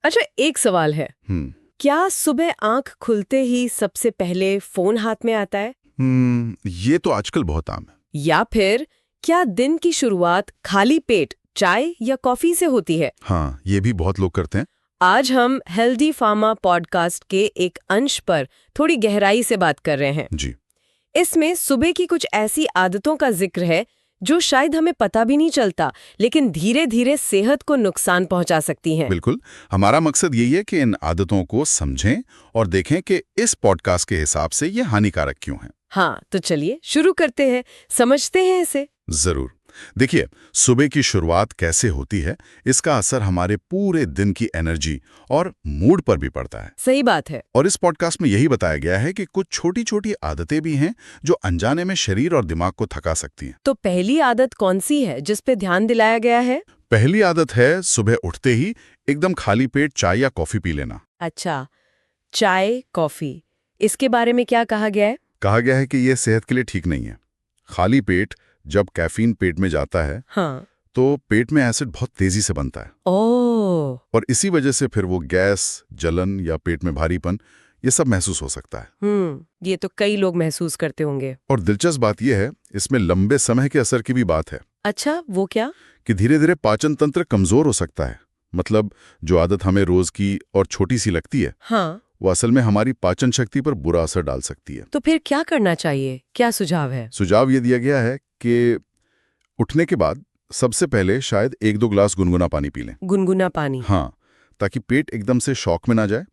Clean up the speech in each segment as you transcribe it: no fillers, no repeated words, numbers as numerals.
अच्छा, एक सवाल है। हम्म क्या सुबह आंख खुलते ही सबसे पहले फोन हाथ में आता है? ये तो आजकल बहुत आम है। या फिर क्या दिन की शुरुआत खाली पेट चाय या कॉफी से होती है? हाँ, ये भी बहुत लोग करते हैं। आज हम हेल्दी फार्मा पॉडकास्ट के एक अंश पर थोड़ी गहराई से बात कर रहे हैं। जी, इसमें सुबह की कुछ ऐसी आदतों का जिक्र है जो शायद हमें पता भी नहीं चलता, लेकिन धीरे धीरे सेहत को नुकसान पहुंचा सकती हैं। बिल्कुल। हमारा मकसद यही है कि इन आदतों को समझें और देखें कि इस पॉडकास्ट के हिसाब से ये हानिकारक क्यों हैं। हाँ, तो चलिए शुरू करते हैं, समझते हैं इसे। जरूर। देखिए, सुबह की शुरुआत कैसे होती है, इसका असर हमारे पूरे दिन की एनर्जी और मूड पर भी पड़ता है। सही बात है। और इस पॉडकास्ट में यही बताया गया है कि कुछ छोटी छोटी आदतें भी हैं जो अनजाने में शरीर और दिमाग को थका सकती हैं। तो पहली आदत कौन सी है जिस पे ध्यान दिलाया गया है? पहली आदत है सुबह उठते ही एकदम खाली पेट चाय या कॉफी पी लेना। अच्छा, चाय कॉफी, इसके बारे में क्या कहा गया है? कहा गया है कि यह सेहत के लिए ठीक नहीं है। खाली पेट जब कैफीन पेट में जाता है हाँ। तो पेट में एसिड बहुत तेजी से बनता है ओह। और इसी वजह से फिर वो गैस, जलन या पेट में भारीपन ये सब महसूस हो सकता है। ये तो कई लोग महसूस करते होंगे। और दिलचस्प बात यह है, इसमें लंबे समय के असर की भी बात है अच्छा, वो क्या? कि धीरे धीरे पाचन तंत्र कमजोर हो सकता है। मतलब जो आदत हमें रोज की और छोटी सी लगती है, हाँ। वो असल में हमारी पाचन शक्ति पर बुरा असर डाल सकती है। तो फिर क्या करना चाहिए? क्या सुझाव है? सुझाव ये दिया गया है कि उठने के बाद सबसे पहले शायद 1-2 ग्लास गुनगुना पानी पी लें। गुनगुना पानी? हाँ, ताकि पेट एकदम से शॉक में ना जाए,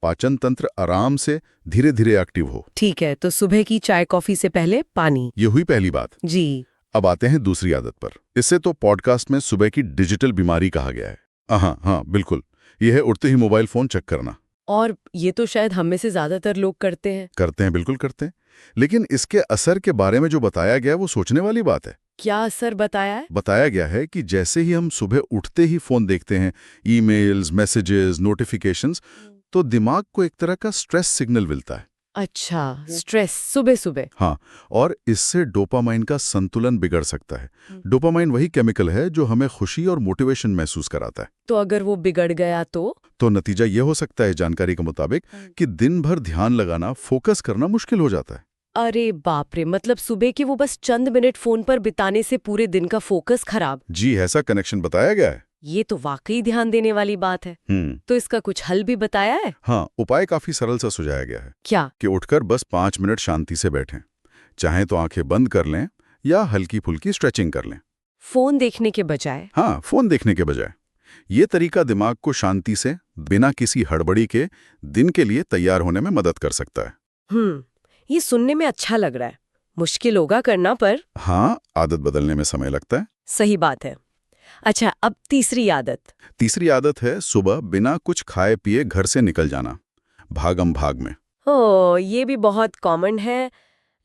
पाचन तंत्र आराम से धीरे धीरे एक्टिव हो। ठीक है, तो सुबह की चाय कॉफी से पहले पानी। ये हुई पहली बात। जी। अब आते हैं दूसरी आदत पर। इसे तो पॉडकास्ट में सुबह की डिजिटल बीमारी कहा गया है। हाँ हाँ, बिल्कुल। यह है उठते ही मोबाइल फोन चेक करना। और ये तो शायद हम में से ज्यादातर लोग करते हैं। करते हैं, बिल्कुल करते हैं। लेकिन इसके असर के बारे में जो बताया गया है वो सोचने वाली बात है। क्या असर बताया है? बताया गया है कि जैसे ही हम सुबह उठते ही फोन देखते हैं, ईमेल्स, मैसेजेस, नोटिफिकेशंस, तो दिमाग को एक तरह का स्ट्रेस सिग्नल मिलता है। अच्छा, स्ट्रेस सुबह सुबह? हाँ, और इससे डोपामाइन का संतुलन बिगड़ सकता है। डोपामाइन वही केमिकल है जो हमें खुशी और मोटिवेशन महसूस कराता है। तो अगर वो बिगड़ गया तो नतीजा ये हो सकता है जानकारी के मुताबिक कि दिन भर ध्यान लगाना, फोकस करना मुश्किल हो जाता है। अरे बाप रे, मतलब सुबह के वो बस चंद मिनट फोन पर बिताने से पूरे दिन का फोकस खराब। जी, ऐसा कनेक्शन बताया गया है। ये तो वाकई ध्यान देने वाली बात है। तो इसका कुछ हल भी बताया है? हाँ, उपाय काफी सरल सा सुझाया गया है। क्या? कि उठकर बस 5 मिनट शांति से बैठें। चाहे तो आंखें बंद कर लें या हल्की फुल्की स्ट्रेचिंग कर लें। फोन देखने के बजाय? हाँ, फोन देखने के बजाय। ये तरीका दिमाग को शांति से, बिना किसी हड़बड़ी के दिन के लिए तैयार होने में मदद कर सकता है। ये सुनने में अच्छा लग रहा है। मुश्किल होगा करना, पर हाँ, आदत बदलने में समय लगता है। सही बात है। अच्छा, अब तीसरी आदत। तीसरी आदत है सुबह बिना कुछ खाए पिए घर से निकल जाना, भागम भाग में। ये भी बहुत कॉमन है।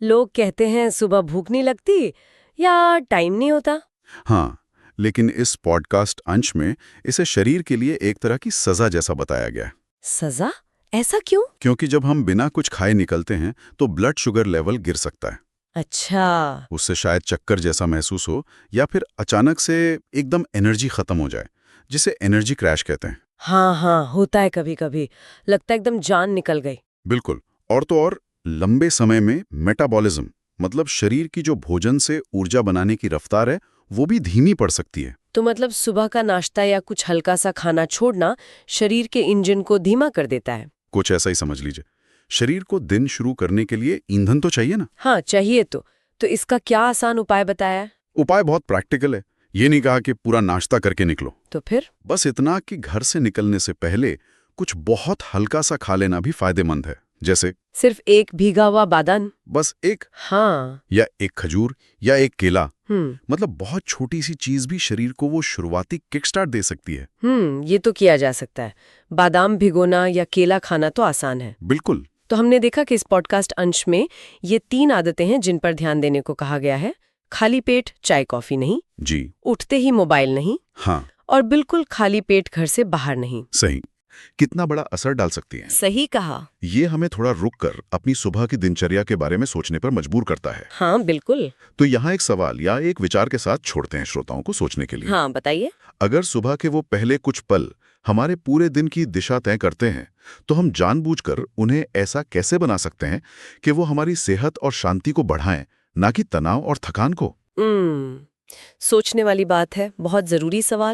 लोग कहते हैं सुबह भूख नहीं लगती या टाइम नहीं होता। हाँ, लेकिन इस पॉडकास्ट अंश में इसे शरीर के लिए एक तरह की सजा जैसा बताया गया है। सजा? ऐसा क्यों? क्योंकि जब हम बिना कुछ खाए निकलते हैं तो ब्लड शुगर लेवल गिर सकता है। अच्छा। उससे शायद चक्कर जैसा महसूस हो या फिर अचानक से एकदम एनर्जी खत्म हो जाए, जिसे एनर्जी क्रैश कहते हैं। हाँ, होता है कभी कभी। लगता है एकदम जान निकल गई। बिल्कुल। और तो और लंबे समय में मेटाबॉलिज्म, मतलब शरीर की जो भोजन से ऊर्जा बनाने की रफ्तार है, वो भी धीमी पड़ सकती है। तो मतलब सुबह का नाश्ता या कुछ हल्का सा खाना छोड़ना शरीर के इंजन को धीमा कर देता है। कुछ ऐसा ही समझ लीजिए। शरीर को दिन शुरू करने के लिए ईंधन तो चाहिए ना। हाँ, चाहिए तो इसका क्या आसान उपाय बताया है? उपाय बहुत प्रैक्टिकल है। ये नहीं कहा कि पूरा नाश्ता करके निकलो। तो फिर? बस इतना कि घर से निकलने से पहले कुछ बहुत हल्का सा खा लेना भी फायदेमंद है। जैसे सिर्फ एक भीगा हुआ बादाम? बस एक, हाँ, या एक खजूर या एक केला। मतलब बहुत छोटी सी चीज भी शरीर को वो शुरुआती किक स्टार्ट दे सकती है। ये तो किया जा सकता है। बादाम भिगोना या केला खाना तो आसान है। बिल्कुल। तो हमने देखा कि इस पॉडकास्ट अंश में ये 3 आदतें हैं जिन पर ध्यान देने को कहा गया है। खाली पेट चाय कॉफी नहीं, जी, उठते ही मोबाइल नहीं, हाँ, और बिल्कुल खाली पेट घर से बाहर नहीं। सही। कितना बड़ा असर डाल सकती हैं। सही कहा। ये हमें थोड़ा रुककर अपनी सुबह की दिनचर्या के बारे में सोचने पर मजबूर करता है। हाँ, बिल्कुल। तो यहाँ एक सवाल या एक विचार के साथ छोड़ते हैं श्रोताओं को सोचने के लिए। हाँ, बताइए। अगर सुबह के वो पहले कुछ पल हमारे पूरे दिन की दिशा तय करते हैं, तो हम जानबूझकर उन्हें ऐसा कैसे बना सकते हैं कि वो हमारी सेहत और शांति को बढ़ाएं, ना कि तनाव और थकान को? सोचने वाली बात है, बहुत जरूरी सवाल।